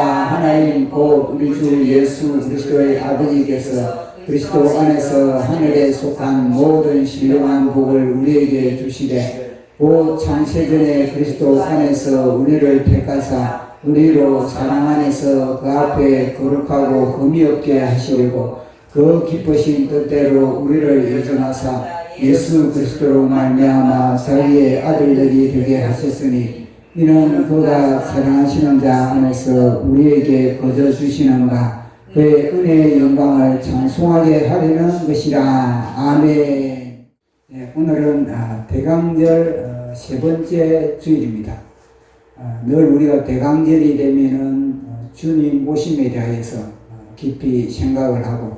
하나님 곧 우리 주 예수 그리스도의 아버지께서 그리스도 안에서 하늘에 속한 모든 신령한 복을 우리에게 주시되 곧 창세전에 그리스도 안에서 우리를 택하사 우리로 사랑 안에서 그 앞에 거룩하고 흠이 없게 하시려고 그 기쁘신 뜻대로 우리를 예정하사 예수 그리스도로 말미암아 자기의 아들들이 되게 하셨으니 이는 그가 사랑하시는 자 안에서 우리에게 거저 주시는가 그의 은혜의 영광을 찬송하게 하려는 것이라. 아멘. 네, 오늘은 대강절 세 번째 주일입니다. 늘 우리가 대강절이 되면은 주님 모심에 대하여서 깊이 생각을 하고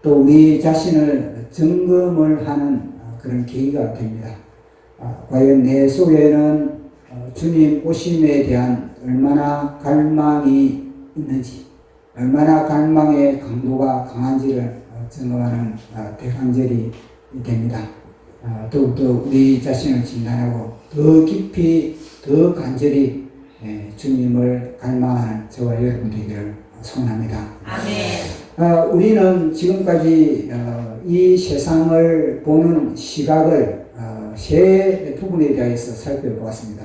또 우리 자신을 점검을 하는 그런 계기가 됩니다. 과연 내 속에는 주님 오심에 대한 얼마나 갈망이 있는지, 얼마나 갈망의 강도가 강한지를 점검하는 대강절이 됩니다. 더욱더 우리 자신을 진단하고 더 깊이 더 간절히 주님을 갈망하는 저와 여러분 되기를 소원합니다. 아멘. 우리는 지금까지 이 세상을 보는 시각을 세 부분에 대해서 살펴보았습니다.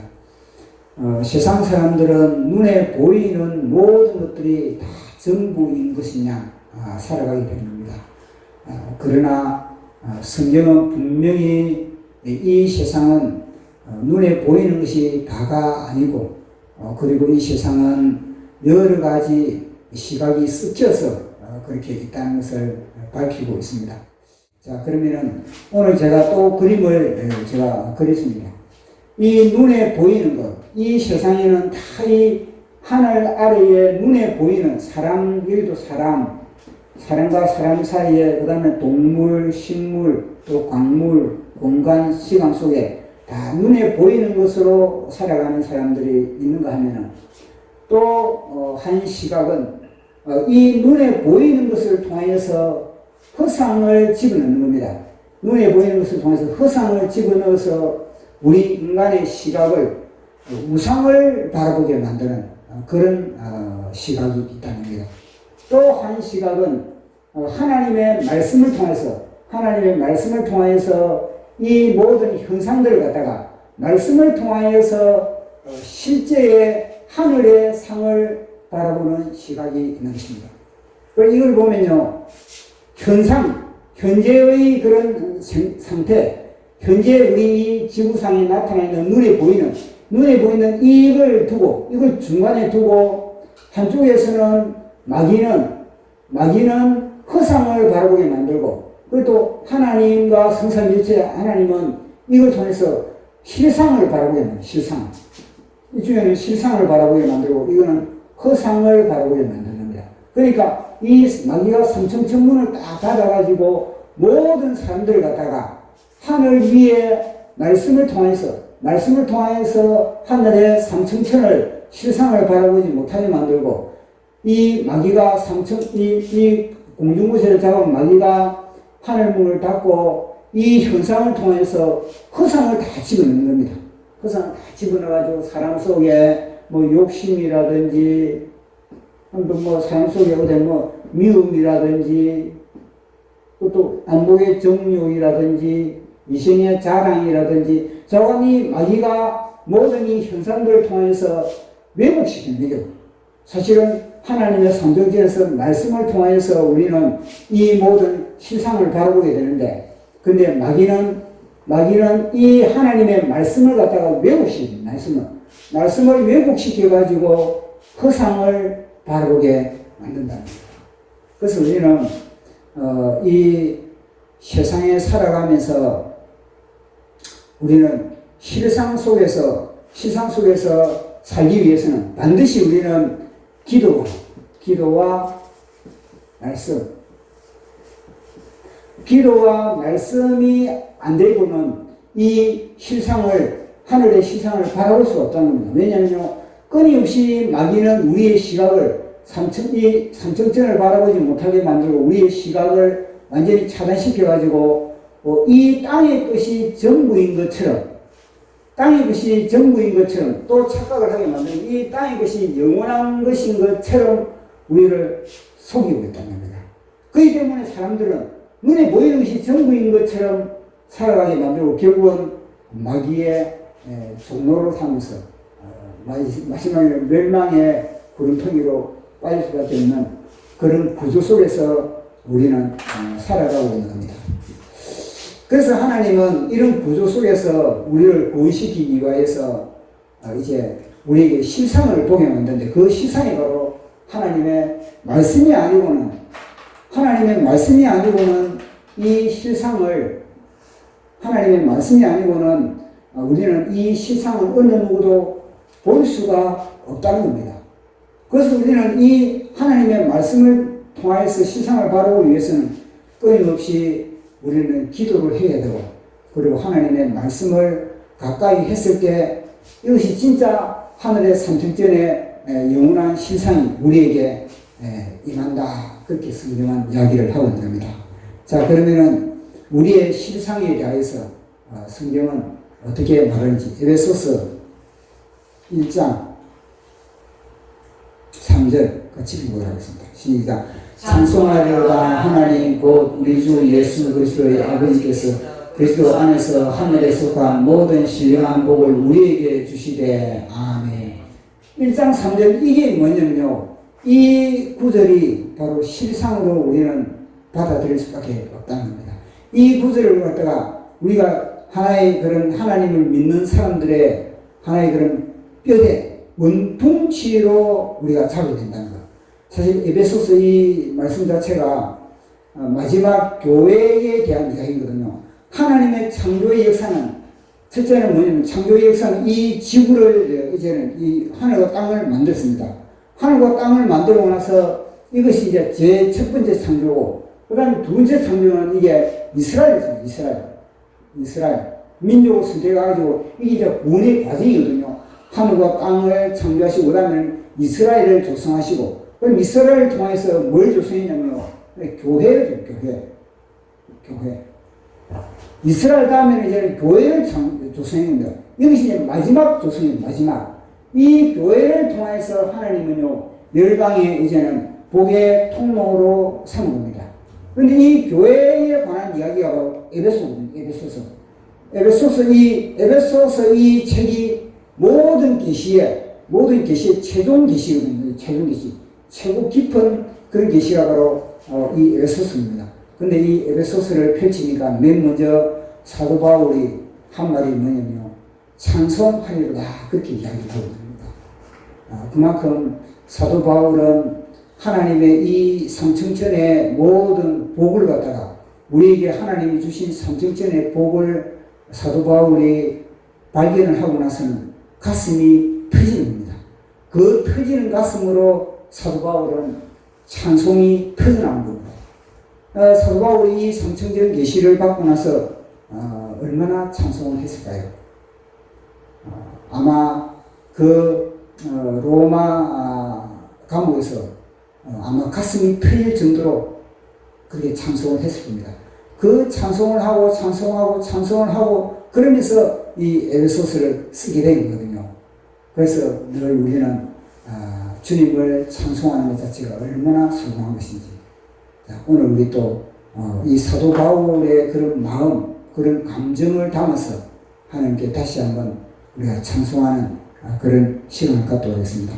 세상 사람들은 눈에 보이는 모든 것들이 다 전부인 것이냐 살아가게 됩니다. 그러나 성경은 분명히 이 세상은 눈에 보이는 것이 다가 아니고 그리고 이 세상은 여러 가지 시각이 섞여서 그렇게 있다는 것을 밝히고 있습니다. 자, 그러면은 오늘 제가 또 그림을 제가 그렸습니다. 이 눈에 보이는 것, 이 세상에는 다 이 하늘 아래에 눈에 보이는 사람, 여기도 사람과 사람 사이에 그 다음에 동물, 식물, 또 광물, 공간, 시간 속에 다 눈에 보이는 것으로 살아가는 사람들이 있는가 하면은 또 한 시각은 이 눈에 보이는 것을 통하여서 허상을 집어넣는 겁니다. 눈에 보이는 것을 통해서 허상을 집어넣어서 우리 인간의 시각을 우상을 바라보게 만드는 그런 시각이 있다는 겁니다. 또 한 시각은 하나님의 말씀을 통하여서 이 모든 현상들을 갖다가 말씀을 통하여서 실제의 하늘의 상을 바라보는 시각이 있는 것입니다. 이걸 보면요, 현재의 그런 상태, 현재 우리 지구상에 나타나 있는 눈에 보이는 이걸 중간에 두고 한쪽에서는 마귀는 허상을 바라보게 만들고 그리고 또 하나님과 성삼일체 하나님은 이걸 통해서 실상을 바라보게 만들고 이쪽에는 실상을 바라보게 만들고 이거는 허상을 바라보게 만듭니다. 그러니까 이 마귀가 삼천천문을 딱 닫아가지고 모든 사람들을 갖다가 하늘 위에 말씀을 통하여서 하늘의 삼천천을 실상을 바라보지 못하게 만들고 이 마귀가 이 공중부채를 잡은 마귀가 하늘문을 닫고 이 현상을 통해서 허상을 다 집어넣는 겁니다. 허상을 다 집어넣어가지고 사람 속에 욕심이라든지 사람 속에 어디 미움이라든지 또 안목의 정욕이라든지 이생의 자랑이라든지 저간이 마귀가 모든 이 현상들을 통해서 왜곡시키는 거죠. 사실은 하나님의 성경에서 말씀을 통해서 우리는 이 모든 실상을 바라보게 되는데 근데 마귀는 이 하나님의 말씀을 갖다가 왜곡시킵니다. 말씀을 왜곡시켜가지고 허상을 바라보게 만든다. 그래서 우리는 이 세상에 살아가면서 우리는 실상 속에서 살기 위해서는 반드시 우리는 기도와 말씀이 안 되고는 이 하늘의 실상을 바라볼 수가 없다는 겁니다. 왜냐하면요, 끊임없이 마귀는 우리의 시각을 삼천천을 바라보지 못하게 만들고 우리의 시각을 완전히 차단시켜가지고 이 땅의 것이 전부인 것처럼 땅의 것이 전부인 것처럼 또 착각을 하게 만드는 이 땅의 것이 영원한 것인 것처럼 우리를 속이고 있다는 겁니다. 그렇기 때문에 사람들은 눈에 보이는 것이 전부인 것처럼 살아가게 만들고 결국은 마귀의 종로로 삼아서 마지막에 멸망의 구름텅이로 빠질 수밖에 없는 그런 구조 속에서 우리는 살아가고 있는 겁니다. 그래서 하나님은 이런 구조 속에서 우리를 구원시키기 위해서 이제 우리에게 실상을 보게 만드는데 그 실상이 바로 하나님의 말씀이 아니고는 이 실상을 하나님의 말씀이 아니고는 우리는 이 실상을 어느 누구도 볼 수가 없다는 겁니다. 그래서 우리는 이 하나님의 말씀을 통하여서 실상을 바라보기 위해서는 끊임없이 우리는 기도를 해야 되고 그리고 하나님의 말씀을 가까이 했을 때 이것이 진짜 하늘의 삼층전의 영원한 실상이 우리에게 임한다. 그렇게 성경은 이야기를 하고 있는 겁니다. 자, 그러면은 우리의 실상에 대해서 성경은 어떻게 말하는지 에베소서 1장 3절 같이 읽어보도록 하겠습니다. 시작. 찬송하려다 하나님 곧 우리 주 예수 그리스도의 아버지께서 그리스도 안에서 하늘에 속한 모든 신령한 복을 우리에게 주시되 아멘. 1장 3절 이게 뭐냐면요, 이 구절이 바로 실상으로 우리는 받아들일 수밖에 없다는 겁니다. 이 구절을 갖다가 우리가 하나의 그런 하나님을 믿는 사람들의 하나의 그런 뼈대 원통치로 우리가 잡아야 된다는 것. 사실 에베소서 이 말씀 자체가 마지막 교회에 대한 이야기거든요. 하나님의 창조의 역사는 첫째는 뭐냐면 창조의 역사는 이 지구를 이제는 이 하늘과 땅을 만들었습니다. 하늘과 땅을 만들고 나서 이것이 이제 제 첫 번째 창조고 그 다음에 두 번째 창조는 이게 이스라엘이죠. 이스라엘 민족을 선택해가지고 이게 이제 구원의 과정이거든요. 하늘과 땅을 창조하시고 그 다음에 이스라엘을 조성하시고 그럼 이스라엘을 통해서 뭘 조성했냐면요, 교회를 교회. 이스라엘 다음에는 이제 교회를 조성했는데 이것이 이제 마지막 조성입니다. 마지막 이 교회를 통해서 하나님은요 열방에 이제는 복의 통로로 삼은 겁니다. 그런데 이 교회에 관한 이야기가 바로 에베소서 이 책이 모든 계시의 최종 계시거든요. 최종 계시, 최고 깊은 그런 계시가 바로 이 에베소서입니다. 근데 이 에베소서를 펼치니까 맨 먼저 사도 바울이 한 말이 뭐냐면요, 찬송하리로다 그렇게 이야기를 하고 있습니다. 그만큼 사도 바울은 하나님의 이 삼층천의 모든 복을 갖다가 우리에게 하나님이 주신 삼층천의 복을 사도 바울이 발견을 하고 나서는 가슴이 터지는 겁니다. 그 터지는 가슴으로 사도 바울은 찬송이 터져나온 겁니다. 사도 바울이 이 삼층전 계시를 받고 나서 얼마나 찬송을 했을까요? 아마 그 로마 감옥에서 아마 가슴이 터질 정도로 그렇게 찬송을 했을 겁니다. 그 찬송을 하고 그러면서 이 에베소서를 쓰게 된 거거든요. 그래서 늘 우리는 주님을 찬송하는 것 자체가 얼마나 소중한 것인지, 오늘 우리 또 이 사도 바울의 그런 마음, 그런 감정을 담아서 하나님께 다시 한번 우리가 찬송하는 그런 시간을 갖도록 하겠습니다.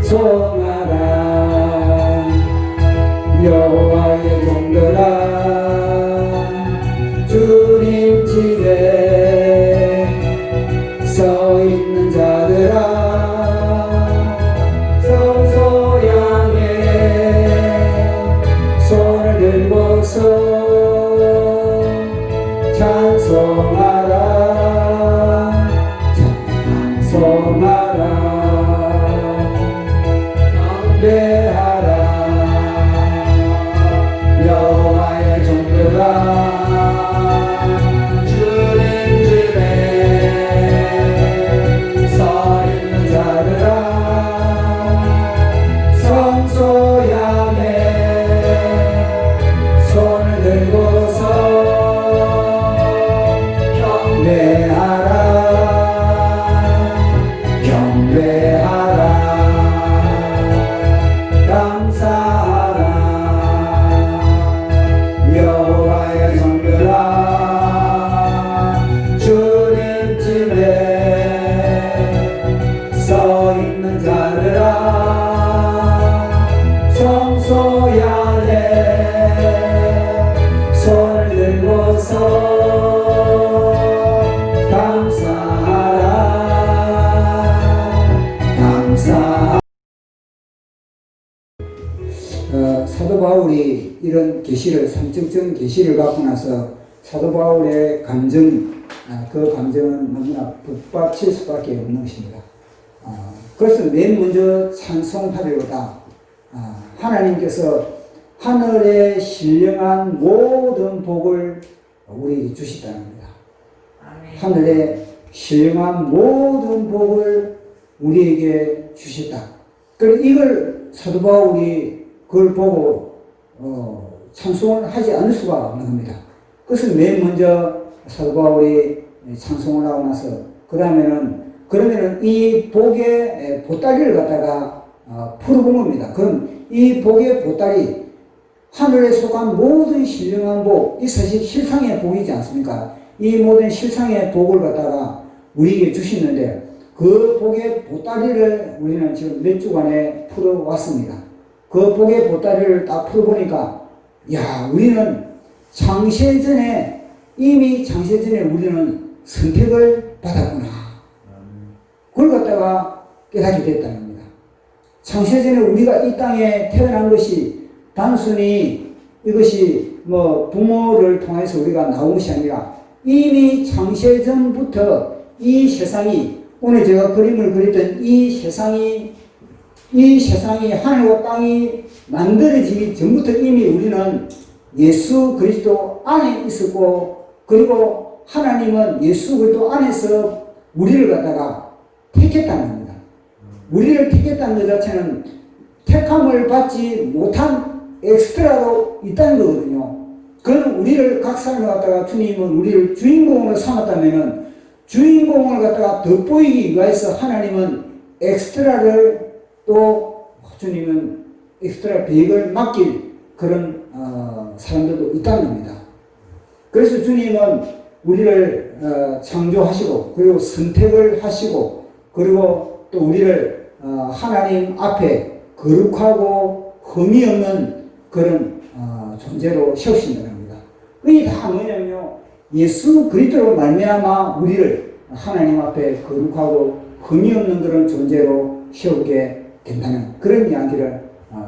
찬송하라 여호와의 종들아, 주님 집에 서 있는 자들아, 성소 향해 손을 들고서 찬송하라 경배하라 여호와의 종들아, 주님 집에 서 있는 자들아, 성소 향해 손을 들고서 바울이 이런 계시를, 삼층천 계시를 갖고 나서 사도 바울의 감정, 그 감정은 너무나 북받칠 수밖에 없는 것입니다. 그래서 맨 먼저 찬송하리로다. 하나님께서 하늘에 신령한 모든 복을 우리에게 주시다는 겁니다. 하늘에 신령한 모든 복을 우리에게 주셨다. 그래서 이걸 사도 바울이 그걸 보고 찬송을 하지 않을 수가 없는 겁니다. 그것은 맨 먼저 사도 바울이 찬송을 하고 나서 그러면은 이 복의 보따리를 갖다가 풀어본 겁니다. 그럼 이 복의 보따리, 하늘에 속한 모든 신령한 복, 이 사실 실상의 복이지 않습니까? 이 모든 실상의 복을 갖다가 우리에게 주시는데 그 복의 보따리를 우리는 지금 몇 주간에 풀어왔습니다. 그 복의 보따리를 딱 풀어보니까 우리는 이미 창세전에 우리는 선택을 받았구나. 그걸 갖다가 깨닫게 됐다는 겁니다. 창세전에 우리가 이 땅에 태어난 것이 단순히 이것이 부모를 통해서 우리가 나온 것이 아니라 이미 창세전부터 이 세상이, 오늘 제가 그림을 그렸던 이 세상이 하늘과 땅이 만들어지기 전부터 이미 우리는 예수 그리스도 안에 있었고, 그리고 하나님은 예수 그리스도 안에서 우리를 갖다가 택했다는 겁니다. 우리를 택했다는 것 자체는 택함을 받지 못한 엑스트라로 있다는 거거든요. 그럼 우리를, 각 사람을 갖다가 주님은 우리를 주인공으로 삼았다면은 주인공을 갖다가 돋보이기 위해서 하나님은 엑스트라를, 또 주님은 엑스트라 계획을 맡길 그런 사람들도 있다는 겁니다. 그래서 주님은 우리를 창조하시고, 그리고 선택을 하시고, 그리고 또 우리를 하나님 앞에 거룩하고 흠이 없는 그런 존재로 세우신다는 겁니다. 그게 다 뭐냐면요, 예수 그리스도로 말미암아 우리를 하나님 앞에 거룩하고 흠이 없는 그런 존재로 세우게 된다는 그런 이야기를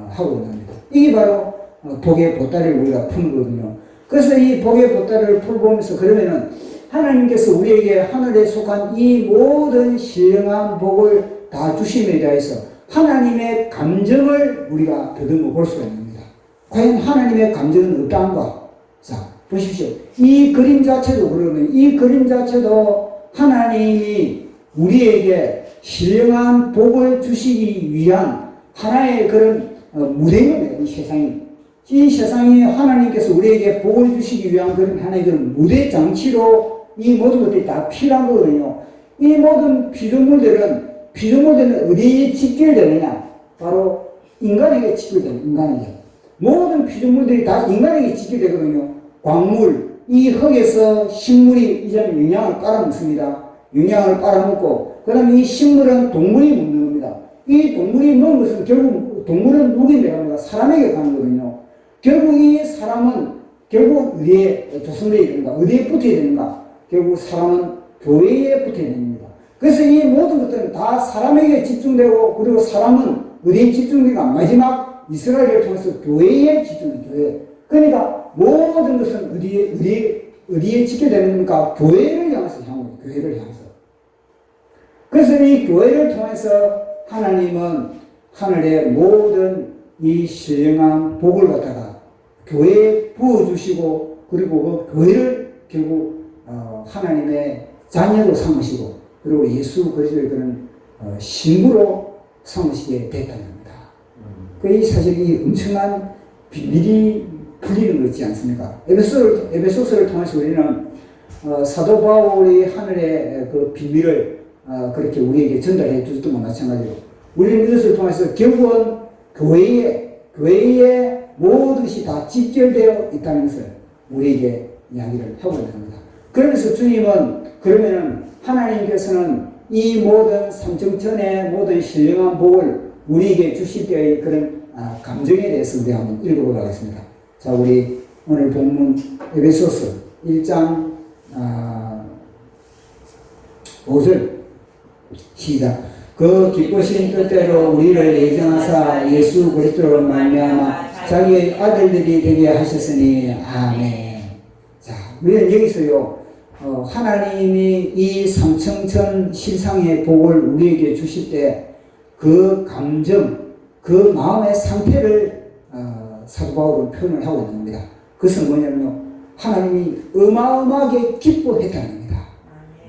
하고 있는 겁니다. 이게 바로 복의 보따리를 우리가 푸는 거거든요. 그래서 이 복의 보따리를 풀어보면서 그러면은 하나님께서 우리에게 하늘에 속한 이 모든 신령한 복을 다 주심에 대해서 하나님의 감정을 우리가 더듬어 볼 수가 있습니다. 과연 하나님의 감정은 어떠한가? 자, 보십시오. 이 그림 자체도 그러면, 이 그림 자체도 하나님이 우리에게 신령한 복을 주시기 위한 하나의 그런 무대입니다. 이 세상이 하나님께서 우리에게 복을 주시기 위한 그런 하나의 그런 무대 장치로 이 모든 것들이 다 필요한 거거든요. 이 모든 피조물들은 어디에 직결되느냐? 바로 인간에게 직결되는, 인간에게. 모든 피조물들이 다 인간에게 직결되거든요. 광물, 이 흙에서 식물이 이제는 영양을 빨아먹습니다. 영양을 빨아먹고, 그 다음에 이 식물은 동물이 먹는 겁니다. 이 동물이 먹는 것은 결국 동물은 누구인데 갑니다. 사람에게 가는 거거든요. 결국 이 사람은 결국 어디에 조성되어야 되는가? 어디에 붙어야 되는가? 결국 사람은 교회에 붙어야 됩니다. 그래서 이 모든 것들은 다 사람에게 집중되고, 그리고 사람은 어디에 집중되는가? 마지막 이스라엘을 통해서 교회에 집중됩니다. 교회. 그러니까 모든 것은 어디에 집중되는가? 교회를 향해서 향합니다. 교회를 향해서. 그래서 이 교회를 통해서 하나님은 하늘의 모든 이 신령한 복을 갖다가 교회에 부어주시고, 그리고 그 교회를 결국 하나님의 자녀로 삼으시고, 그리고 예수 그리스도의 그런 신부로 삼으시게 됐다는 겁니다. 그 사실 이 엄청난 비밀이 풀리는 거 있지 않습니까? 에베소서를 통해서 우리는 사도 바울이 하늘의 그 비밀을 그렇게 우리에게 전달해 주었던 것과 마찬가지로 우리는 이것을 통해서 결국은 교회에 모든 것이 다 직결되어 있다는 것을 우리에게 이야기를 하고 있는 겁니다. 그러면서 주님은, 그러면은 하나님께서는 이 모든 삼층천의 모든 신령한 복을 우리에게 주실 때의 그런 감정에 대해서 우리 한번 읽어보도록 하겠습니다. 자, 우리 오늘 본문 에베소서 1장 5절 시작. 그 기쁘신 뜻대로 우리를 예정하사 예수 그리스도로 말미암아 자기의 아들들이 되게 하셨으니 아멘. 자, 우리는 여기서요, 하나님이 이 삼층천 실상의 복을 우리에게 주실 때 그 감정, 그 마음의 상태를 사도 바울은 표현을 하고 있는 겁니다. 그것은 뭐냐면요, 하나님이 어마어마하게 기뻐했다는 겁니다.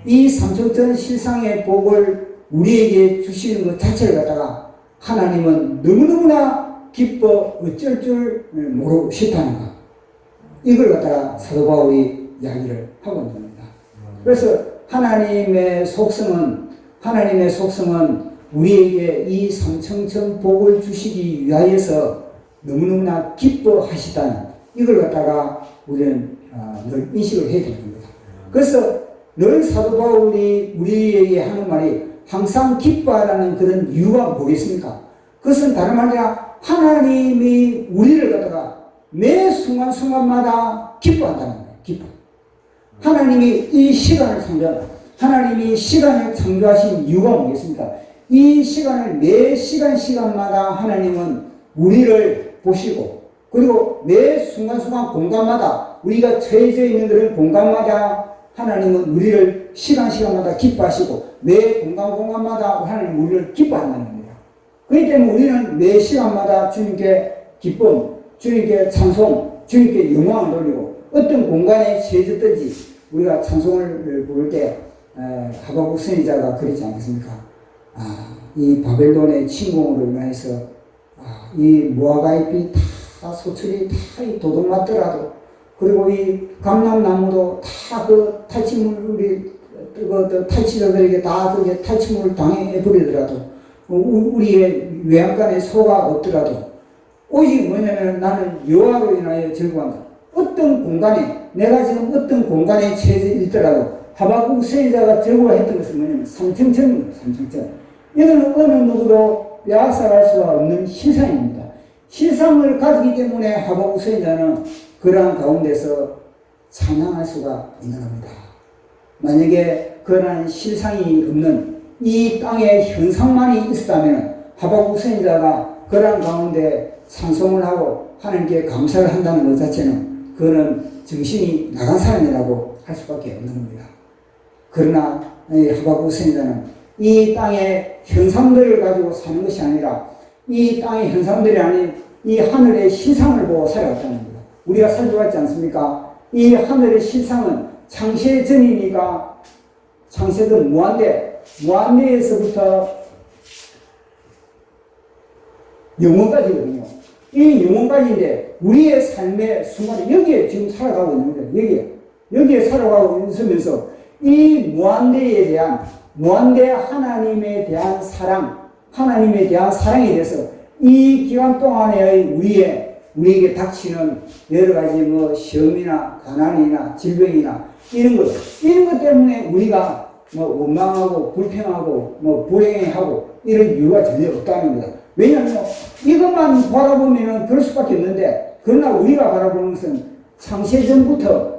이 삼층천 실상의 복을 우리에게 주시는 것 자체를 갖다가 하나님은 너무너무나 기뻐 어쩔 줄 모르시다는 것, 이걸 갖다가 사도 바울이 이야기를 하고 있는 겁니다. 그래서 하나님의 속성은 우리에게 이 삼층천 복을 주시기 위하여서 너무너무나 기뻐하시다는, 이걸 갖다가 우리는 늘 인식을 해야 되는 겁니다. 그래서 늘 사도 바울이 우리에게 하는 말이 항상 기뻐하라는 그런 이유가 뭐겠습니까? 그것은 다름 아니라 하나님이 우리를 갖다가 매 순간순간마다 기뻐한다는 거예요. 기뻐. 하나님이 이 시간을 하나님이 시간을 창조하신 이유가 뭐겠습니까? 이 시간을 매 시간마다 하나님은 우리를 보시고, 그리고 매 순간순간 공간마다, 우리가 처해져 있는 그런 공간마다 하나님은 우리를 시간마다 기뻐하시고, 매 공간마다 하나님은 우리를 기뻐한다는 겁니다. 그렇기 때문에 우리는 매 시간마다 주님께 기쁨, 주님께 찬송, 주님께 영광을 돌리고, 어떤 공간에 처해졌든지 우리가 찬송을 부를 때 하박국 선지자가 그러지 않겠습니까? 이 바벨론의 침공으로 인해서 이 모아가잎이 다 소출이 다 이 도둑맞더라도, 그리고 이 감람나무도 다 그 탈취물이 탈취자들에게 다 그게 탈취물을 당해 버리더라도, 우리의 외양간에 소가 없더라도, 오직 뭐냐면 나는 여호와로 인하여 즐거워한다. 어떤 공간에, 내가 지금 어떤 공간에 처해져 있더라도 하박국 선지자가 즐거워했던 것은 뭐냐면 삼층천입니다. 삼층천. 이거는 어느 누구도 빼앗아갈 수가 없는 실상입니다. 실상을 가지기 때문에 하박국 선지자는 그러한 가운데서 찬양할 수가 있는 겁니다. 만약에 그러한 실상이 없는 이 땅의 현상만이 있었다면 하박국 선지자가 그러한 가운데 찬송을 하고 하나님께 감사를 한다는 것 자체는 그거는 정신이 나간 사람이라고 할 수밖에 없는 겁니다. 그러나 하박국 선지자는 이 땅의 현상들을 가지고 사는 것이 아니라 이 땅의 현상들이 아닌 이 하늘의 실상을 보고 살아갔다는 겁니다. 우리가 살펴봤지 않습니까? 이 하늘의 실상은 창세전이니까 창세전 무한대에서부터 영원까지거든요. 이 영원까지인데 우리의 삶의 순간에 여기에 지금 살아가고 있는 거예요. 여기에 살아가고 있으면서 이 무한대 하나님에 대한 사랑, 하나님에 대한 사랑에 대해서 이 기간 동안에 우리에게 닥치는 여러 가지 시험이나 가난이나 질병이나 이런 것 때문에 우리가 원망하고 불평하고 불행해하고 이런 이유가 전혀 없다는 겁니다. 왜냐하면 이것만 바라보면 그럴 수밖에 없는데, 그러나 우리가 바라보는 것은 창세전부터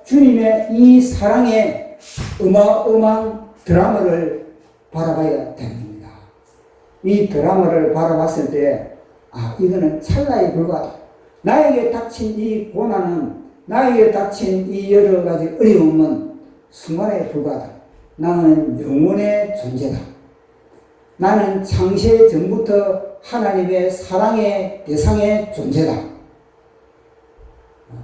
주님의 이 사랑의 어마어마한 드라마를 바라봐야 되는 겁니다. 이 드라마를 바라봤을 때 이거는 찰나에 불과하다. 나에게 닥친 이 고난은, 나에게 닥친 이 여러 가지 어려움은 순간에 불과하다. 나는 영원의 존재다. 나는 창세 전부터 하나님의 사랑의 대상의 존재다.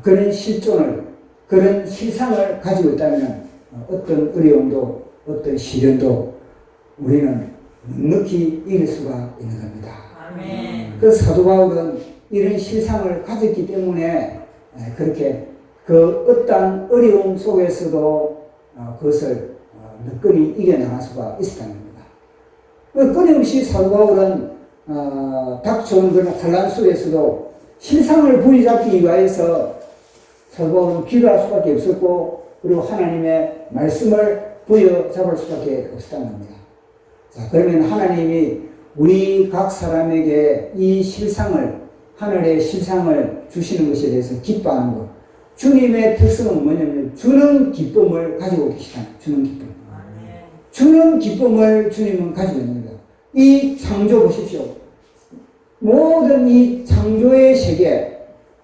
그런 실존을, 그런 실상을 가지고 있다면 어떤 어려움도 어떤 시련도 우리는 넉넉히 이길 수가 있는 겁니다. 아멘. 그 사도 바울은 이런 실상을 가졌기 때문에 그렇게 그 어떠한 어려움 속에서도 그것을 너끈히 이겨나갈 수가 있었다는 겁니다. 끊임없이 사도 바울은 닥쳐온 그런 환난 속에서도 실상을 부여잡기 위하여서 사도 바울은 기도할 수밖에 없었고, 그리고 하나님의 말씀을 부여잡을 수밖에 없었다는 겁니다. 자, 그러면 하나님이 우리 각 사람에게 이 실상을, 하늘의 실상을 주시는 것에 대해서 기뻐하는 것. 주님의 특성은 뭐냐면 주는 기쁨을 가지고 계시다는 거예요. 주는 기쁨. 주는 기쁨을 주님은 가지고 있는 거예요. 이 창조 보십시오. 모든 이 창조의 세계,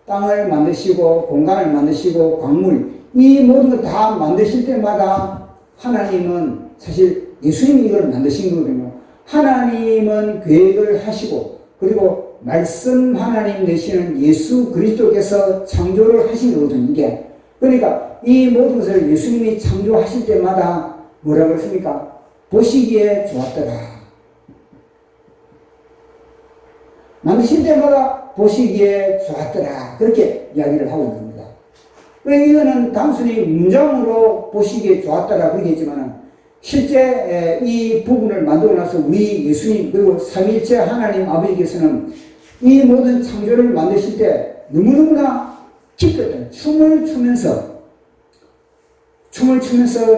땅을 만드시고 공간을 만드시고 광물, 이 모든 걸 다 만드실 때마다 하나님은 사실 예수님이 이걸 만드신 거거든요. 하나님은 계획을 하시고 그리고 말씀 하나님 되시는 예수 그리스도께서 창조를 하신 거거든요. 이게. 그러니까 이 모든 것을 예수님이 창조하실 때마다 뭐라고 했습니까? 보시기에 좋았더라. 만드실 때마다 보시기에 좋았더라. 그렇게 이야기를 하고 있는 겁니다. 이거는 단순히 문장으로 보시기에 좋았더라 그러겠지만 실제 이 부분을 만들고 나서 우리 예수님 그리고 삼위일체 하나님 아버지께서는 이 모든 창조를 만드실 때 너무너무나 기뻤던 춤을 추면서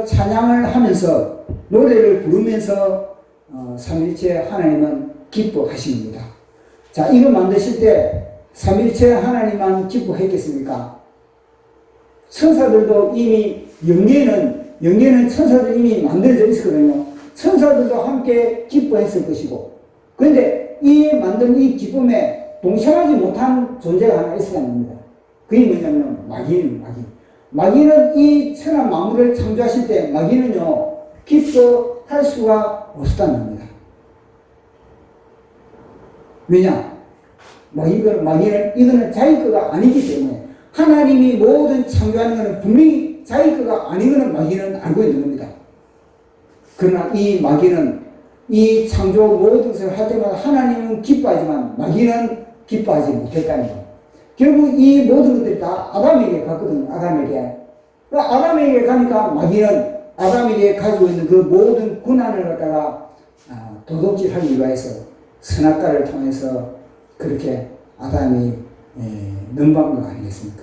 찬양을 하면서 노래를 부르면서 삼위일체 하나님은 기뻐하십니다. 자, 이거 만드실 때 삼위일체 하나님만 기뻐했겠습니까? 천사들도 이미 영계는 천사들 이미 만들어져 있었거든요. 천사들도 함께 기뻐했을 것이고, 그런데 이 만든 이 기쁨에 동참하지 못한 존재가 하나 있어야 합니다. 그게 뭐냐면 마귀는 이 천하 만물을 창조하실 때 마귀는요 기뻐할 수가 없었다는 겁니다. 왜냐? 마귀는 자기 거가 아니기 때문에 하나님이 모든 창조하는 것은 분명히 자기 거가 아닌 것은 마귀는 알고 있는 겁니다. 그러나 이 마귀는 이 창조 모든 것을 할 때마다 하나님은 기뻐하지만 마귀는 기뻐하지 못했다는 거예요. 결국 이 모든 것들이 다 아담에게 갔거든요. 아담에게 가니까 마귀는 아담에게 가지고 있는 그 모든 군한을 갖다가 도둑질하기 위해서 선악과를 통해서 그렇게 아담이 넘어간 거 아니겠습니까?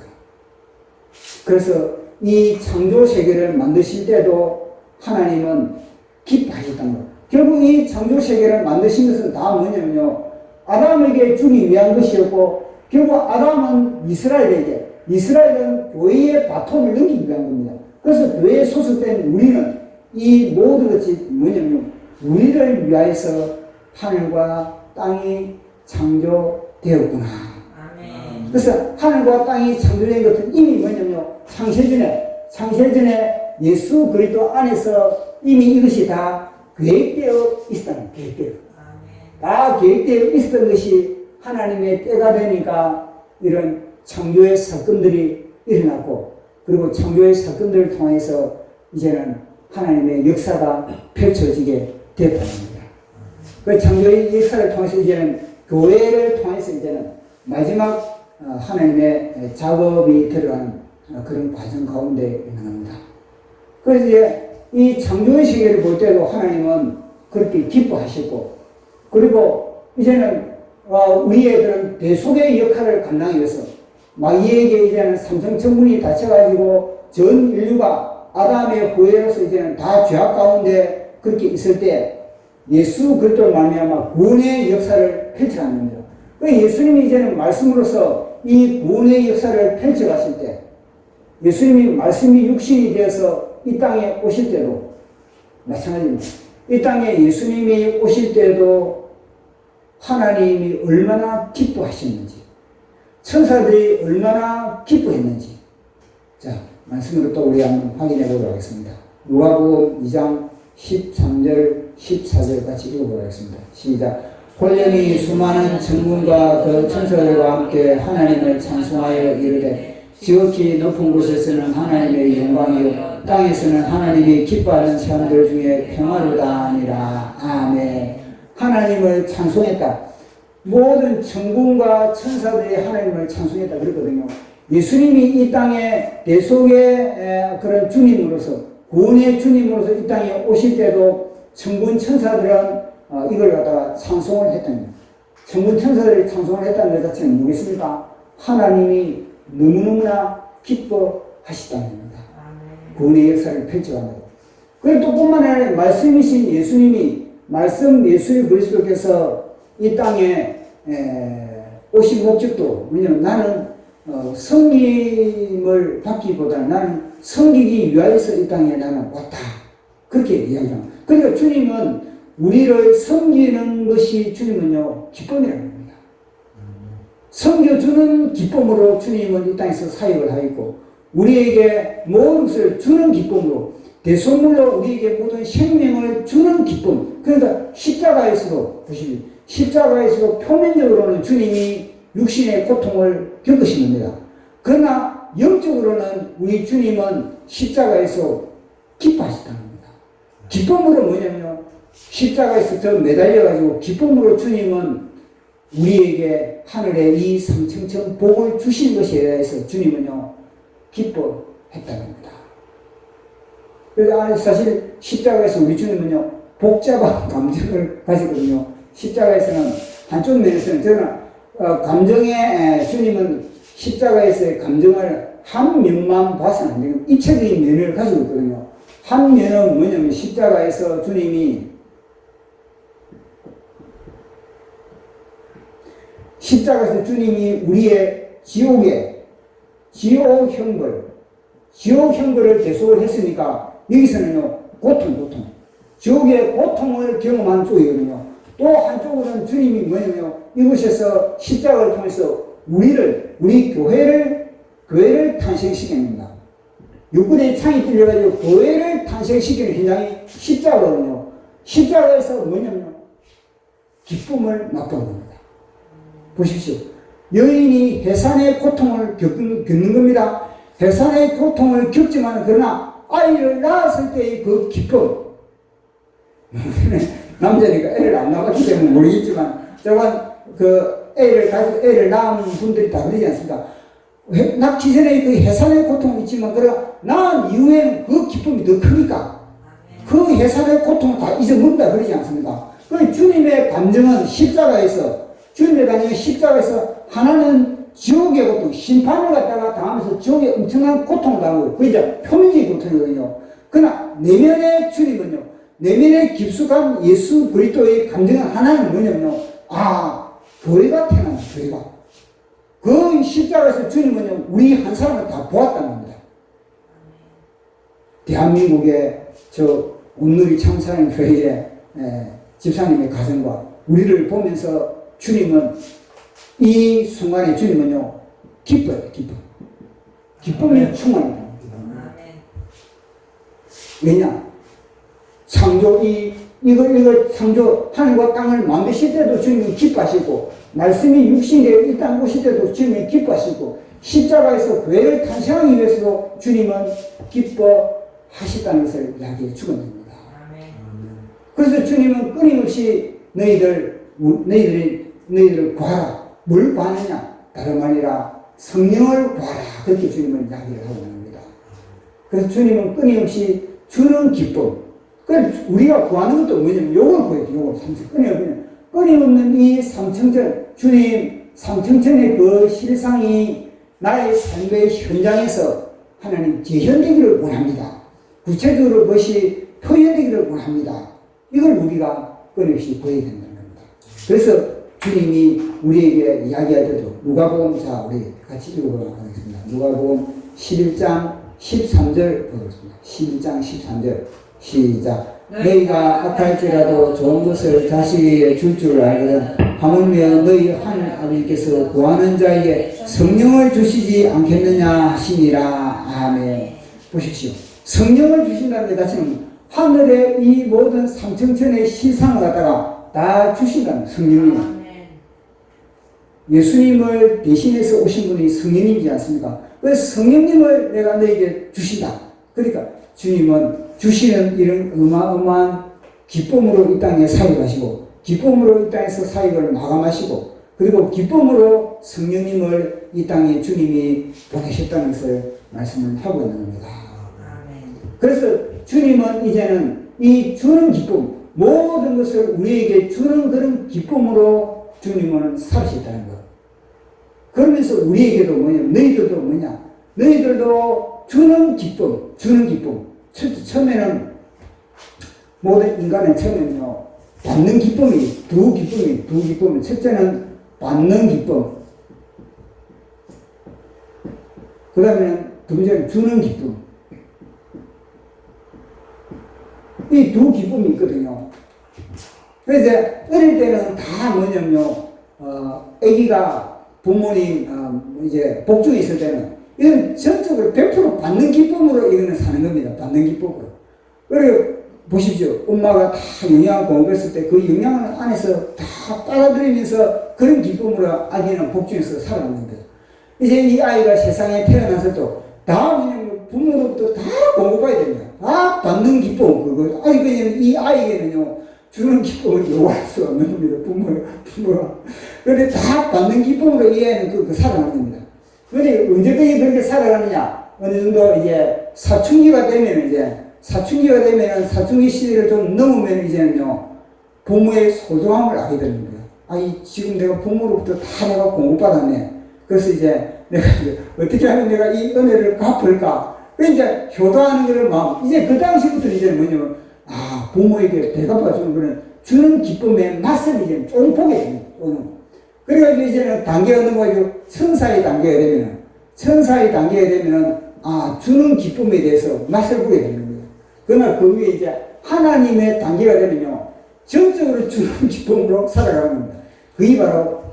그래서 이 창조 세계를 만드실 때도 하나님은 기뻐하셨다는 거예요. 결국 이 창조 세계를 만드신 것은 다 뭐냐면요, 아담에게 주기 위한 것이었고, 결국 아담은 이스라엘은 교회의 바톤을 넘기기 위한 겁니다. 그래서 교회에 소속된 우리는 이 모든 것이 뭐냐면 우리를 위하여서 하늘과 땅이 창조되었구나. 아멘. 그래서 하늘과 땅이 창조된 것은 이미 뭐냐면요, 창세전에 예수 그리스도 안에서 이미 이것이 다 계획되어 있었다는 계획되어. 다 계획되어 있었던 것이 하나님의 때가 되니까 이런 창조의 사건들이 일어났고, 그리고 창조의 사건들을 통해서 이제는 하나님의 역사가 펼쳐지게 됐다는 겁니다. 그 창조의 역사를 통해서 이제는 교회를 통해서 이제는 마지막 하나님의 작업이 들어간 그런 과정 가운데 있는 겁니다. 그래서 이제 이 창조의 세계를 볼 때도 하나님은 그렇게 기뻐하셨고, 그리고 이제는 우리의 그런 대속의 역할을 감당하기 위해서 마귀에게 이제는 삼성천문이 닫혀가지고 전 인류가 아담의 후예로서 이제는 다 죄악 가운데 그렇게 있을 때 예수 그리스도를 말미암아 구원의 역사를 펼쳐가는 겁니다. 예수님이 이제는 말씀으로서 이 구원의 역사를 펼쳐가실 때, 예수님이 말씀이 육신이 되어서 이 땅에 오실 때도 마찬가지입니다. 이 땅에 예수님이 오실 때도 하나님이 얼마나 기뻐하셨는지, 천사들이 얼마나 기뻐했는지, 자, 말씀으로 또 우리 한번 확인해 보도록 하겠습니다. 누가복음 2장 13절 14절 같이 읽어보도록 하겠습니다. 시작. 홀령이 수많은 천군과 그 천사들과 함께 하나님을 찬송하여 이르되, 지극히 높은 곳에서는 하나님의 영광이요 땅에서는 하나님이 기뻐하는 사람들 중에 평화로다 하니라. 아멘. 하나님을 찬송했다. 모든 천군과 천사들이 하나님을 찬송했다 그랬거든요. 예수님이 이 땅에 대속의 그런 주님으로서, 구원의 주님으로서 이 땅에 오실 때도 천군 천사들은 이걸 갖다가 찬송을 했던 거예요. 천군 천사들이 찬송을 했다는 것 자체는 뭐겠습니까? 하나님이 너무너무나 기뻐하시다는 겁니다. 구원의 역사를 펼쳐가는 거예요. 그리고 또 뿐만 아니라 말씀이신 예수님이, 말씀 예수 그리스도께서 이 땅에 오신 목적도, 왜냐하면 나는 섬김을 받기보다는 나는 섬기기 위하여서 이 땅에 나는 왔다. 그렇게 이야기합니다. 그러니까 주님은 우리를 섬기는 것이 주님은요, 기쁨이라는 겁니다. 섬겨주는 기쁨으로 주님은 이 땅에서 사역을 하였고, 우리에게 모든 것을 주는 기쁨으로, 대속물로 우리에게 모든 생명을 주는 기쁨. 그러니까 십자가에서도, 보시면, 십자가에서도 표면적으로는 주님이 육신의 고통을 겪으신 겁니다. 그러나 영적으로는 우리 주님은 십자가에서 기뻐하셨다는 겁니다. 기쁨으로 뭐냐면요, 십자가에서 저 매달려가지고 기쁨으로 주님은 우리에게 하늘의 이 삼층천 복을 주신 것에 대해서 주님은요, 기뻐했다는 겁니다. 그래서 사실 십자가에서 우리 주님은요, 복잡한 감정을 가지거든요. 십자가에서는 한쪽 면에서는 저는 감정의 주님은 십자가에서의 감정을 한 면만 봐서는 안 되고 입체적인 면을 가지고 있거든요. 한 면은 뭐냐면 십자가에서 주님이 십자가에서 주님이 우리의 지옥 형벌을 대속을 했으니까 여기서는요, 고통. 지옥의 고통을 경험한 쪽이거든요. 또 한쪽으로는 주님이 뭐냐면요, 이곳에서 십자가를 통해서 우리 교회를 탄생시킵니다. 육군의 창이 뚫려가지고 교회를 탄생시키는 현장이 십자가거든요. 십자가에서 뭐냐면요, 기쁨을 맛보는 겁니다. 보십시오. 여인이 해산의 고통을 겪는 겁니다. 해산의 고통을 겪지만 그러나 아이를 낳았을 때의 그 기쁨. 남자니까 애를 안 낳았기 때문에 모르겠지만 저건 애를 낳은 분들이 다 그러지 않습니까? 낳기 전에 그 해산의 고통이 있지만 그러나 낳은 이후에는 그 기쁨이 더 크니까 그 해산의 고통을 다 잊어먹는다 그러지 않습니까? 그 주님의 감정은 십자가에서 하나는 지옥의 고통, 심판을 갖다가 당하면서 지옥의 엄청난 고통을 당하고, 그게 이제 표면적인 고통이거든요. 그러나 내면의 주님은요, 내면의 깊숙한 예수 그리스도의 감정은 하나는 뭐냐면요, 교회가 태어난다, 교회가. 그 십자가에서 주님은요, 우리 한 사람을 다 보았다는 겁니다. 대한민국의 온누리 창사님 교회의 집사님의 가정과 우리를 보면서 주님은 이 순간에 주님은요, 기뻐요, 기쁨이 충만해요. 왜냐? 이걸 창조, 하늘과 땅을 만드실 때도 주님이 기뻐하시고, 말씀이 육신에 이 땅 오실 때도 주님이 기뻐하시고, 십자가에서 교회를 탄생하기 위해서도 주님은 기뻐하셨다는 것을 이야기해 주고 있는 겁니다. 그래서 주님은 끊임없이 너희들을 구하라. 뭘 구하느냐? 다름 아니라 성령을 구하라. 그렇게 주님은 이야기를 하고 있는 겁니다. 그래서 주님은 끊임없이 주는 기쁨. 그래서 우리가 구하는 것도 뭐냐면 요걸 구해요. 끊임없는 이 삼층천, 주님 삼층천의 그 실상이 나의 삶의 현장에서 하나님 재현되기를 원합니다. 구체적으로 그것이 표현되기를 원합니다. 이걸 우리가 끊임없이 구해야 된다는 겁니다. 그래서 주님이 우리에게 이야기할 때도 누가복음, 우리 같이 읽어보도록 하겠습니다. 누가복음 11장 13절 보겠습니다. 11장 13절 시작. 너희가 악할지라도 좋은 것을 자식에게 줄 줄 알거든 하물며 너희 하늘 아버지께서 구하는 자에게 성령을 주시지 않겠느냐 하시니라. 아멘. 보십시오. 성령을 주신다는 데 자체는 하늘의 이 모든 삼층천의 실상을 갖다가 다 주신다는 성령님. 예수님을 대신해서 오신 분이 성령님이지 않습니까? 그래서 성령님을 내가 너에게 주신다. 그러니까 주님은 주시는 이런 어마어마한 기쁨으로 이 땅에 사역하시고, 기쁨으로 이 땅에서 사역을 마감하시고, 그리고 기쁨으로 성령님을 이 땅에 주님이 보내셨다는 것을 말씀을 하고 있는 겁니다. 그래서 주님은 이제는 이 주는 기쁨, 모든 것을 우리에게 주는 그런 기쁨으로 주님은 살으셨다는 것. 그러면서 우리에게도 너희들도 주는 기쁨. 처음에는 모든 인간은 처음에는요, 받는 기쁨이 두 기쁨이. 첫째는 받는 기쁨. 그 다음에는 두 번째는 주는 기쁨. 이 두 기쁨이 있거든요. 그래서 어릴 때는 다 뭐냐면요, 아기가 부모님, 이제 복중이 있을 때는 이건 전적으로 100% 받는 기쁨으로 이거는 사는 겁니다. 받는 기쁨으로. 그리고 보십시오. 엄마가 다 영양을 공급했을 때 그 영양을 안에서 다 빨아들이면서 그런 기쁨으로 아기는 복중에서 살아가는 거예요. 이제 이 아이가 세상에 태어나서도 다 그냥 부모로부터 다 공급해야 됩니다. 다 받는 기쁨, 그거. 아니, 그냥 이 아이에게는요, 주는 기쁨을 요구할 수 없는 겁니다. 부모가. 그런데 다 받는 기쁨으로 이 아이는 그 살아가는 겁니다. 그런데 언제까지 그렇게 살아가느냐? 어느 정도 이제 사춘기가 되면 사춘기 시대를 좀 넘으면 이제는요, 부모의 소중함을 알게 되는 거예요. 아이, 지금 내가 부모로부터 다 내가 공급받았네. 그래서 이제 내가 어떻게 하면 내가 이 은혜를 갚을까? 이제 효도하는 것을 마음. 이제 그 당시부터 이제 뭐냐면, 부모에게 대갚아주는 거는 주는 기쁨의 맛을 이제 좀 보게 됩니다. 그래가지고 이제는 단계가 넘어가지고 천사의 단계가 되면은, 주는 기쁨에 대해서 맛을 보게 되는 거예요. 그러나 그 위에 이제 하나님의 단계가 되면요, 전적으로 주는 기쁨으로 살아가는 겁니다. 그게 바로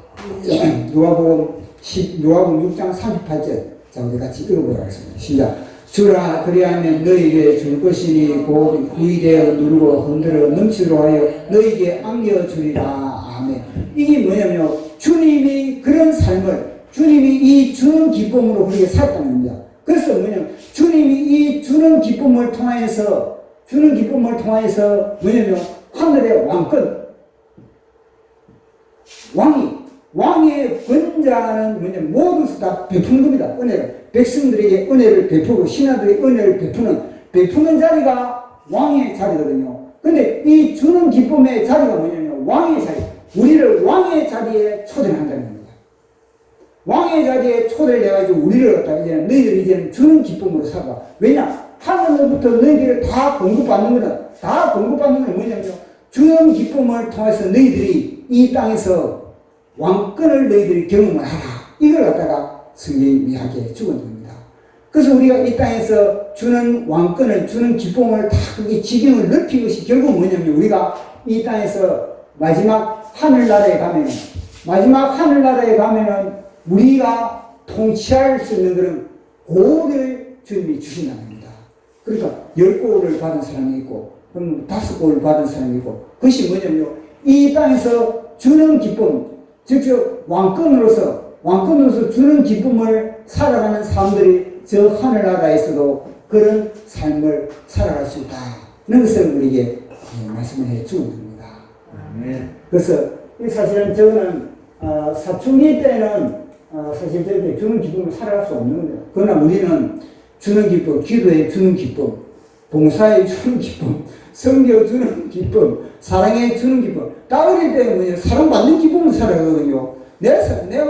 누가복음 6장 38절. 자, 우리 같이 읽어보도록 하겠습니다. 시작. 주라 그리하면 너희에게 줄 것이니 곧 구이되어 누르고 흔들어 넘치도록 하여 너희에게 안겨주리라. 아멘. 이게 뭐냐면요, 주님이 그런 삶을, 주님이 이 주는 기쁨으로 그렇게 살았다는 겁니다. 그래서 뭐냐면 주님이 이 주는 기쁨을 통하여서 뭐냐면 하늘의 왕권, 왕의 권자는 뭐냐면 모두 다 베푸는 겁니다. 은혜를. 백성들에게 은혜를 베푸고 신하들에게 은혜를 베푸는 자리가 왕의 자리거든요. 근데 이 주는 기쁨의 자리가 뭐냐면 왕의 자리. 우리를 왕의 자리에 초대한다는 겁니다. 왕의 자리에 초대를 해가지고 우리를 갖다 이제는 너희들이 이제는 주는 기쁨으로 살아. 왜냐? 하늘로부터 너희들을 다 공급받는 건 뭐냐면요, 주는 기쁨을 통해서 너희들이 이 땅에서 왕권을 너희들이 경험을 하라. 이걸 갖다가 성경이 이야기해 주는 겁니다. 그래서 우리가 이 땅에서 주는 왕권을, 주는 기쁨을 다 그게 지경을 넓힌 것이 결국 뭐냐면 우리가 이 땅에서 마지막 하늘나라에 가면은 우리가 통치할 수 있는 그런 고를 주님이 주신다는 겁니다. 그러니까 10고를 받은 사람이 있고, 5고를 받은 사람이 있고, 그것이 뭐냐면요, 이 땅에서 주는 기쁨, 즉 왕권으로서 주는 기쁨을 살아가는 사람들이 저 하늘나라에서도 그런 삶을 살아갈 수 있다는 것을 우리에게 말씀을 해 주는 겁니다. 그래서 사실은 저는 사춘기 때는 사실 저렇게 주는 기쁨을 살아갈 수 없는 겁니다. 그러나 우리는 주는 기쁨, 기도에 주는 기쁨, 봉사에 주는 기쁨, 성교 주는 기쁨, 사랑에 주는 기쁨. 따르기 때문에 사랑받는 기쁨을 살아가거든요. 내가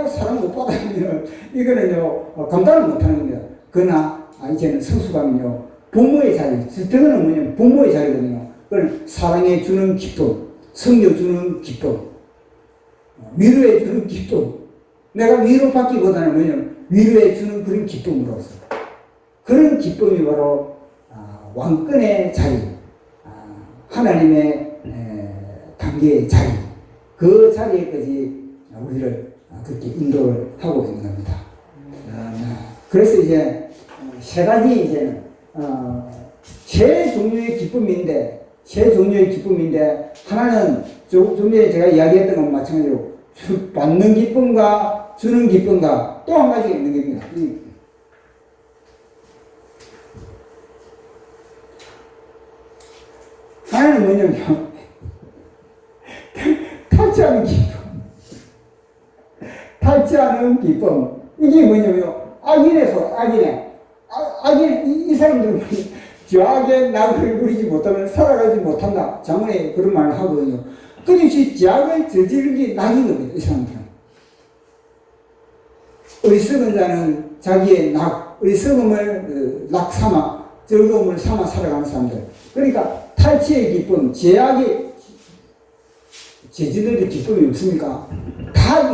사랑 못 받으면 이거는요, 감당을 못하는 겁니다. 그러나 이제는 성숙하면요, 부모의 자리, 저거는 뭐냐면 부모의 자리거든요. 그걸 사랑해 주는 기쁨, 성교 주는 기쁨, 위로해 주는 기쁨. 내가 위로받기보다는 뭐냐면 위로해 주는 그런 기쁨으로서, 그런 기쁨이 바로 왕권의 자리, 하나님의 단계의 자리, 그 자리에까지 우리를 그렇게 인도를 하고 있는 겁니다. 그래서 이제 세 가지 이제는 세 종류의 기쁨인데 하나는 좀 전에 제가 이야기했던 것과 마찬가지로 받는 기쁨과 주는 기쁨과 또 한 가지가 있는 겁니다. 하나는 뭐냐면 탈취하는 기쁨. 이게 뭐냐면 이 사람들은 죄악의 낙을 부리지 못하면 살아가지 못한다. 장문에 그런 말을 하거든요. 끊임없이 죄악을 저지르기 낙인 겁니다. 이 사람들은. 어리석은 자는 자기의 어리석음을 낙 삼아, 즐거움을 삼아 살아가는 사람들. 그러니까 탈취의 기쁨, 죄악의 죄진들의 기쁨이 없습니까? 다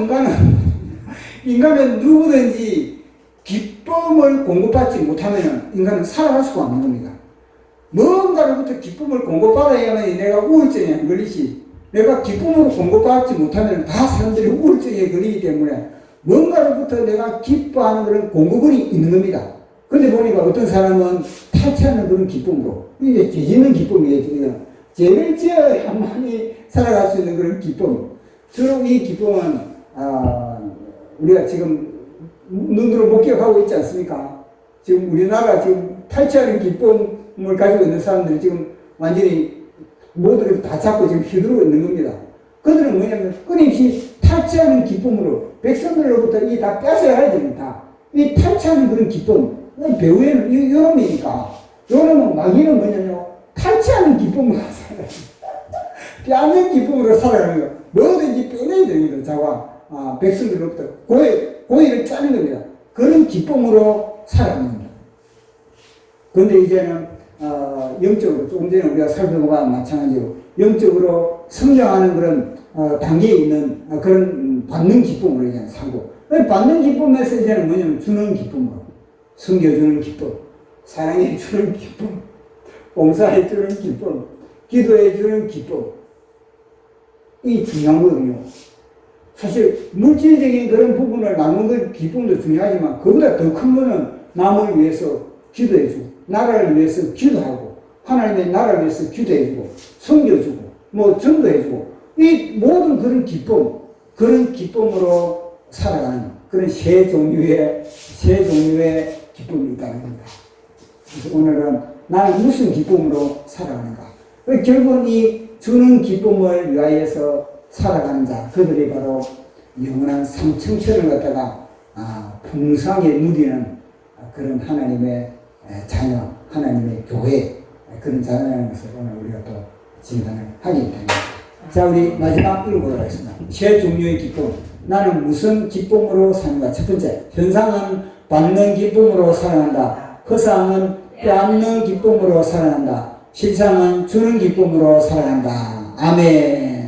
인간은 누구든지 기쁨을 공급받지 못하면 인간은 살아갈 수가 없는 겁니다. 뭔가로부터 기쁨을 공급받아야만 내가 우울증에 안 걸리지. 내가 기쁨으로 공급받지 못하면 다 사람들이 우울증에 걸리기 때문에 뭔가로부터 내가 기뻐하는 그런 공급이 있는 겁니다. 근데 보니까 어떤 사람은 탈취하는 그런 기쁨으로, 이게 죄 짓는 기쁨이에요. 죄를 지어야만이 살아갈 수 있는 그런 기쁨. 주로 이 기쁨은, 우리가 지금 눈으로 목격하고 있지 않습니까? 지금 우리나라 지금 탈취하는 기쁨을 가지고 있는 사람들이 지금 완전히 모두를 다 잡고 지금 휘두르고 있는 겁니다. 그들은 뭐냐면 끊임없이 탈취하는 기쁨으로 백성들로부터 이 다 뺏어야 됩니다. 이 탈취하는 그런 기쁨, 배후에는 요놈이니까. 요놈은 마귀는 뭐냐면 탈취하는 기쁨으로 살아요. 빼앗는 기쁨으로 살아가는 거. 뭐든지 빼내야 되는 거죠. 자가 백성들로부터 고의를 짜는 겁니다. 그런 기쁨으로 살아가는 겁니다. 그런데 이제는 영적으로 조금 전에 우리가 살펴본 것과 마찬가지로 영적으로 성장하는 그런 단계에 있는 그런 받는 기쁨으로 이제 살고, 받는 기쁨에서 이제는 뭐냐면 주는 기쁨으로, 섬겨주는 기쁨, 사랑해주는 기쁨, 봉사해주는 기쁨, 기도해주는 기쁨, 이 중요한 거거든요. 사실 물질적인 그런 부분을 나누는 그 기쁨도 중요하지만 그보다 더 큰 거는 남을 위해서 기도해주고, 나라를 위해서 기도하고, 하나님의 나라를 위해서 기도해주고, 섬겨주고, 뭐 전도해주고, 이 모든 그런 기쁨, 그런 기쁨으로 살아가는 그런 세 종류의 기쁨이 있다는 겁니다. 그래서 오늘은 나는 무슨 기쁨으로 살아가는가? 결국은 이 주는 기쁨을 위하여서 살아가는 자, 그들이 바로 영원한 삼층천을 갖다가 풍성하게 누리는 그런 하나님의 자녀, 하나님의 교회, 그런 자녀라는 것을 오늘 우리가 또 진단을 하게 됩니다. 자, 우리 마지막 읽어보도록 하겠습니다. 세 종류의 기쁨. 나는 무슨 기쁨으로 사는가? 첫 번째, 현상은 받는 기쁨으로 살아간다. 허상은 빼앗는 기쁨으로 살아간다. 실상은 주는 기쁨으로 살아간다. 아멘.